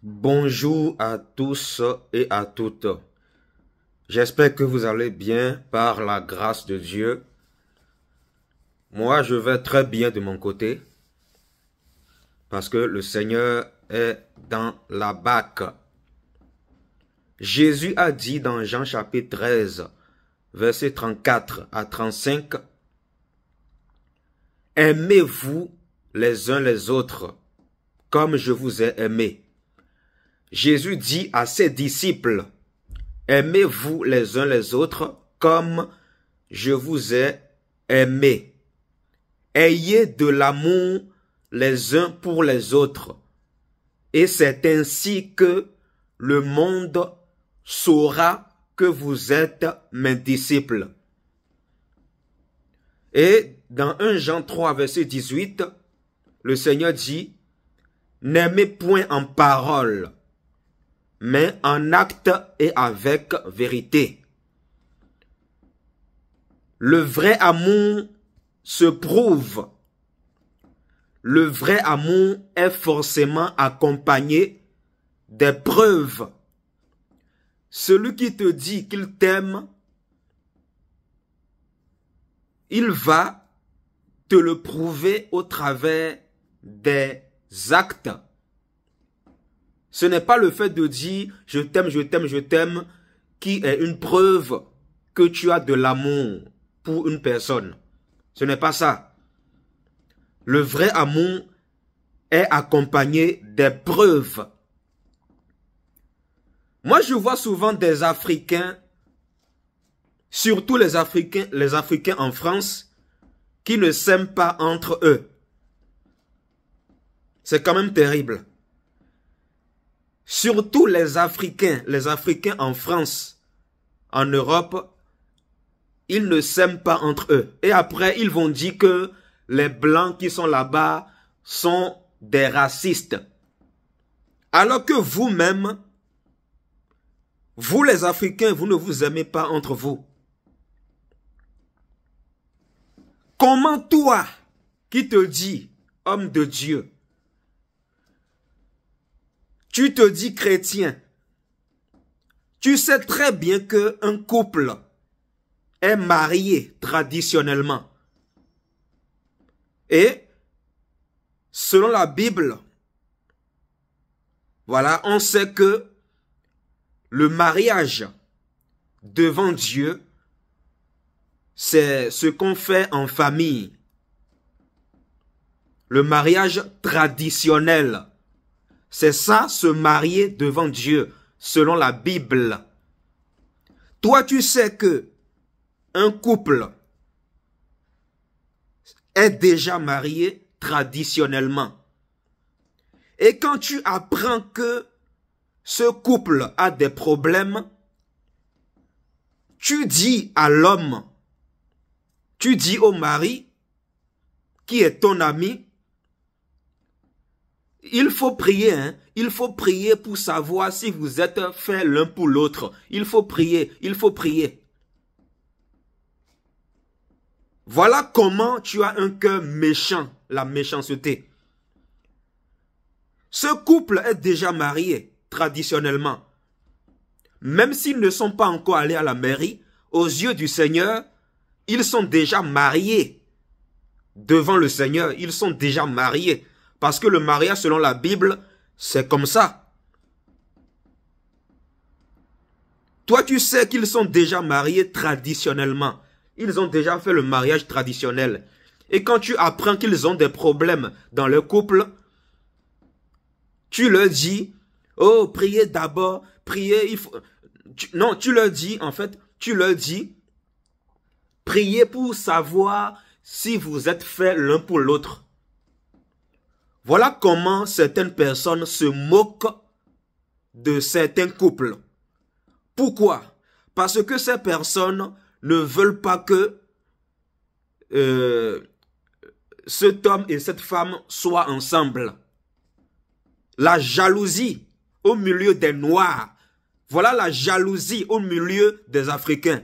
Bonjour à tous et à toutes. J'espère que vous allez bien par la grâce de Dieu. Moi, je vais très bien de mon côté parce que le Seigneur est dans la barque. Jésus a dit dans Jean chapitre 13, versets 34 à 35, « Aimez-vous les uns les autres comme je vous ai aimé. » Jésus dit à ses disciples, « Aimez-vous les uns les autres comme je vous ai aimé. Ayez de l'amour les uns pour les autres. Et c'est ainsi que le monde saura que vous êtes mes disciples. » Et dans 1 Jean 3, verset 18, le Seigneur dit, « N'aimez point en parole, mais en acte et avec vérité. » Le vrai amour se prouve. Le vrai amour est forcément accompagné des preuves. Celui qui te dit qu'il t'aime, il va te le prouver au travers des actes. Ce n'est pas le fait de dire « je t'aime, je t'aime, je t'aime » qui est une preuve que tu as de l'amour pour une personne. Ce n'est pas ça. Le vrai amour est accompagné des preuves. Moi, je vois souvent des Africains, surtout les Africains en France, qui ne s'aiment pas entre eux. C'est quand même terrible. Surtout les Africains en France, en Europe, ils ne s'aiment pas entre eux. Et après, ils vont dire que les Blancs qui sont là-bas sont des racistes. Alors que vous-même, vous les Africains, vous ne vous aimez pas entre vous. Comment toi, qui te dis homme de Dieu, tu te dis chrétien, tu sais très bien qu'un couple est marié traditionnellement. Et selon la Bible, voilà, on sait que le mariage devant Dieu, c'est ce qu'on fait en famille. Le mariage traditionnel, c'est ça, se marier devant Dieu, selon la Bible. Toi, tu sais que un couple est déjà marié traditionnellement. Et quand tu apprends que ce couple a des problèmes, tu dis à l'homme, tu dis au mari, qui est ton ami, il faut prier, hein? Il faut prier pour savoir si vous êtes faits l'un pour l'autre. Il faut prier, il faut prier. Voilà comment tu as un cœur méchant, la méchanceté. Ce couple est déjà marié, traditionnellement. Même s'ils ne sont pas encore allés à la mairie, aux yeux du Seigneur, ils sont déjà mariés. Devant le Seigneur, ils sont déjà mariés. Parce que le mariage, selon la Bible, c'est comme ça. Toi, tu sais qu'ils sont déjà mariés traditionnellement. Ils ont déjà fait le mariage traditionnel. Et quand tu apprends qu'ils ont des problèmes dans leur couple, tu leur dis, oh, priez d'abord, priez, il faut... Non, tu leur dis, en fait, tu leur dis, priez pour savoir si vous êtes faits l'un pour l'autre. Voilà comment certaines personnes se moquent de certains couples. Pourquoi? Parce que ces personnes ne veulent pas que cet homme et cette femme soient ensemble. La jalousie au milieu des Noirs. Voilà la jalousie au milieu des Africains.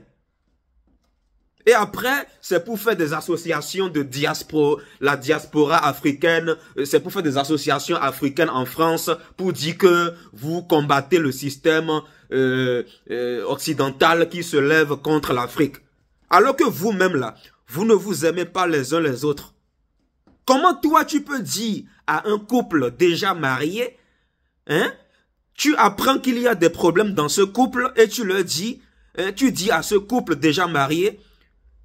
Et après, c'est pour faire des associations de diaspora, la diaspora africaine, c'est pour faire des associations africaines en France pour dire que vous combattez le système occidental qui se lève contre l'Afrique. Alors que vous-même là, vous ne vous aimez pas les uns les autres. Comment toi tu peux dire à un couple déjà marié, hein, tu apprends qu'il y a des problèmes dans ce couple et tu leur dis, hein, tu dis à ce couple déjà marié,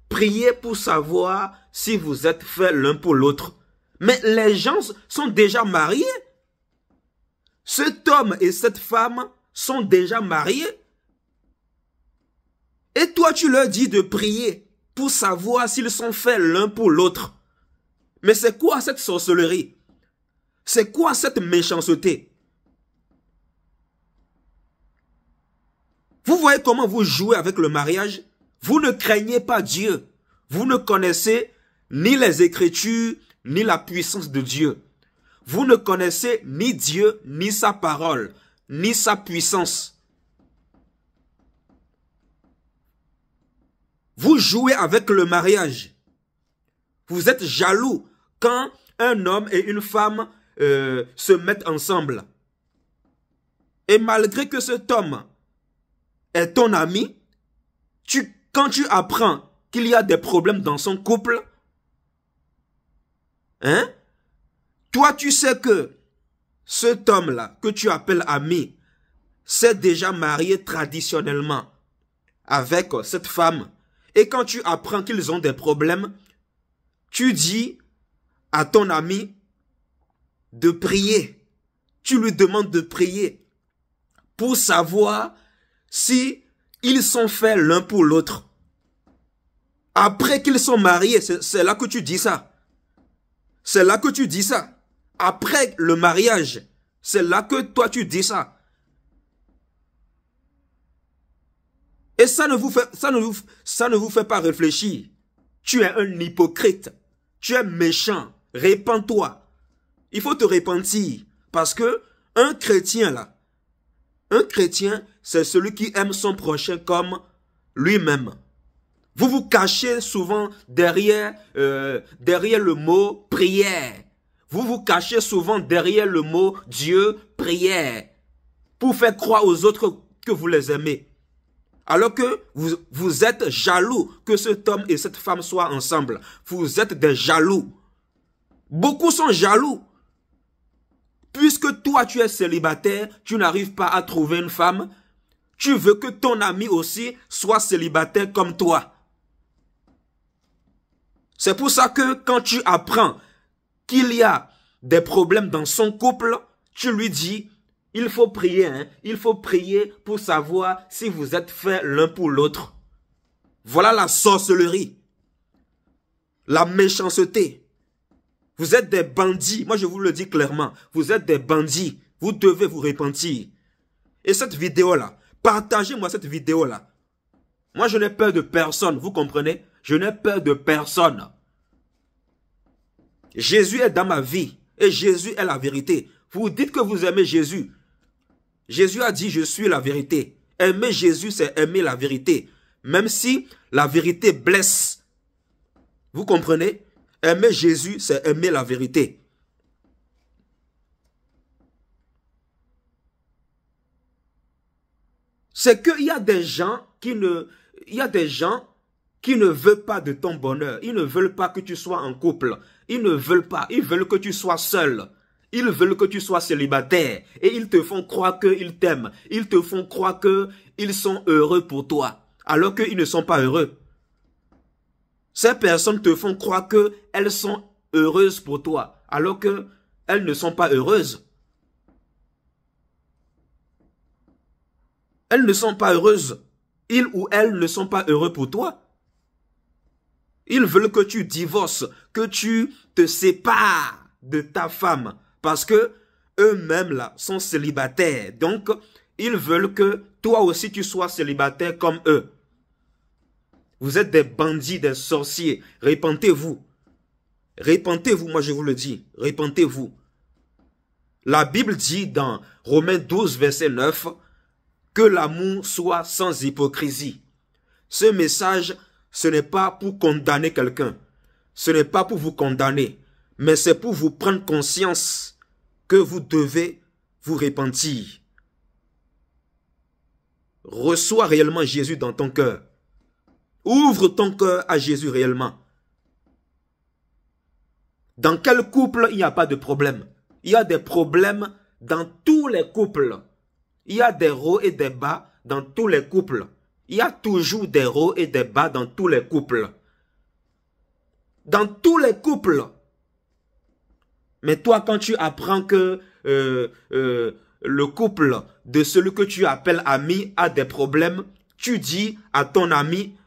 priez pour savoir si vous êtes faits l'un pour l'autre. Mais les gens sont déjà mariés. Cet homme et cette femme sont déjà mariés. Et toi, tu leur dis de prier pour savoir s'ils sont faits l'un pour l'autre. Mais c'est quoi cette sorcellerie? C'est quoi cette méchanceté? Vous voyez comment vous jouez avec le mariage? Vous ne craignez pas Dieu. Vous ne connaissez ni les Écritures, ni la puissance de Dieu. Vous ne connaissez ni Dieu, ni sa parole, ni sa puissance. Vous jouez avec le mariage. Vous êtes jaloux quand un homme et une femme se mettent ensemble. Et malgré que cet homme est ton ami, quand tu apprends qu'il y a des problèmes dans son couple, hein, toi tu sais que cet homme-là, que tu appelles ami, s'est déjà marié traditionnellement avec cette femme. Et quand tu apprends qu'ils ont des problèmes, tu dis à ton ami de prier. Tu lui demandes de prier pour savoir si ils sont faits l'un pour l'autre. Après qu'ils sont mariés, c'est là que tu dis ça. C'est là que tu dis ça. Après le mariage, c'est là que toi tu dis ça. Et ça ne vous fait pas réfléchir. Tu es un hypocrite. Tu es méchant. Répands-toi. Il faut te repentir. Parce que un chrétien là, un chrétien, c'est celui qui aime son prochain comme lui-même. Vous vous cachez souvent derrière le mot prière. Vous vous cachez souvent derrière le mot Dieu, prière. Pour faire croire aux autres que vous les aimez. Alors que vous êtes jaloux que cet homme et cette femme soient ensemble. Vous êtes des jaloux. Beaucoup sont jaloux. Puisque toi tu es célibataire, tu n'arrives pas à trouver une femme. Tu veux que ton ami aussi soit célibataire comme toi. C'est pour ça que quand tu apprends qu'il y a des problèmes dans son couple, tu lui dis, il faut prier, hein? Il faut prier pour savoir si vous êtes faits l'un pour l'autre. Voilà la sorcellerie, la méchanceté. Vous êtes des bandits, moi je vous le dis clairement, vous êtes des bandits, vous devez vous repentir. Et cette vidéo-là, partagez-moi cette vidéo-là. Moi je n'ai peur de personne, vous comprenez? Je n'ai peur de personne. Jésus est dans ma vie et Jésus est la vérité. Vous dites que vous aimez Jésus. Jésus a dit, je suis la vérité. Aimer Jésus, c'est aimer la vérité. Même si la vérité blesse. Vous comprenez? Aimer Jésus, c'est aimer la vérité. C'est qu'il y a des gens qui ne veulent pas de ton bonheur. Ils ne veulent pas que tu sois en couple. Ils ne veulent pas. Ils veulent que tu sois seul. Ils veulent que tu sois célibataire. Et ils te font croire qu'ils t'aiment. Ils te font croire qu'ils sont heureux pour toi. Alors qu'ils ne sont pas heureux. Ces personnes te font croire qu'elles sont heureuses pour toi. Alors qu'elles ne sont pas heureuses. Elles ne sont pas heureuses. Ils ou elles ne sont pas heureux pour toi. Ils veulent que tu divorces, que tu te sépares de ta femme. Parce que eux-mêmes là sont célibataires. Donc, ils veulent que toi aussi tu sois célibataire comme eux. Vous êtes des bandits, des sorciers. Repentez-vous. Repentez-vous, moi je vous le dis. Repentez-vous. La Bible dit dans Romains 12, verset 9, que l'amour soit sans hypocrisie. Ce message ce n'est pas pour condamner quelqu'un. Ce n'est pas pour vous condamner, mais c'est pour vous prendre conscience que vous devez vous repentir. Reçois réellement Jésus dans ton cœur. Ouvre ton cœur à Jésus réellement. Dans quel couple il n'y a pas de problème? Il y a des problèmes dans tous les couples. Il y a des hauts et des bas dans tous les couples. Il y a toujours des hauts et des bas dans tous les couples. Dans tous les couples. Mais toi, quand tu apprends que le couple de celui que tu appelles ami a des problèmes, tu dis à ton ami,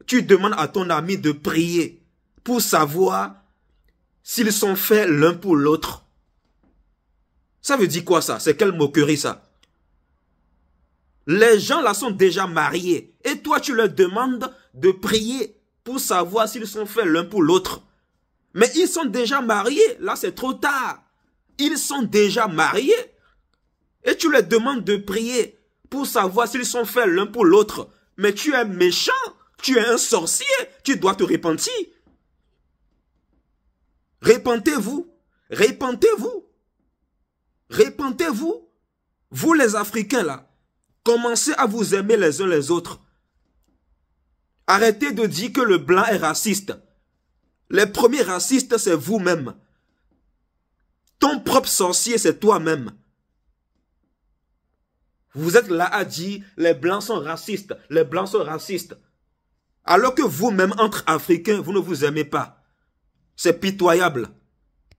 tu demandes à ton ami de prier pour savoir s'ils sont faits l'un pour l'autre. Ça veut dire quoi ça? C'est quelle moquerie ça? Les gens là sont déjà mariés et toi tu leur demandes de prier pour savoir s'ils sont faits l'un pour l'autre. Mais ils sont déjà mariés, là c'est trop tard. Ils sont déjà mariés et tu leur demandes de prier pour savoir s'ils sont faits l'un pour l'autre. Mais tu es méchant, tu es un sorcier, tu dois te repentir. Repentez-vous, repentez-vous, repentez-vous. Vous les Africains là, commencez à vous aimer les uns les autres. Arrêtez de dire que le blanc est raciste. Les premiers racistes, c'est vous-même. Ton propre sorcier, c'est toi-même. Vous êtes là à dire, les blancs sont racistes, les blancs sont racistes. Alors que vous-même, entre Africains, vous ne vous aimez pas. C'est pitoyable.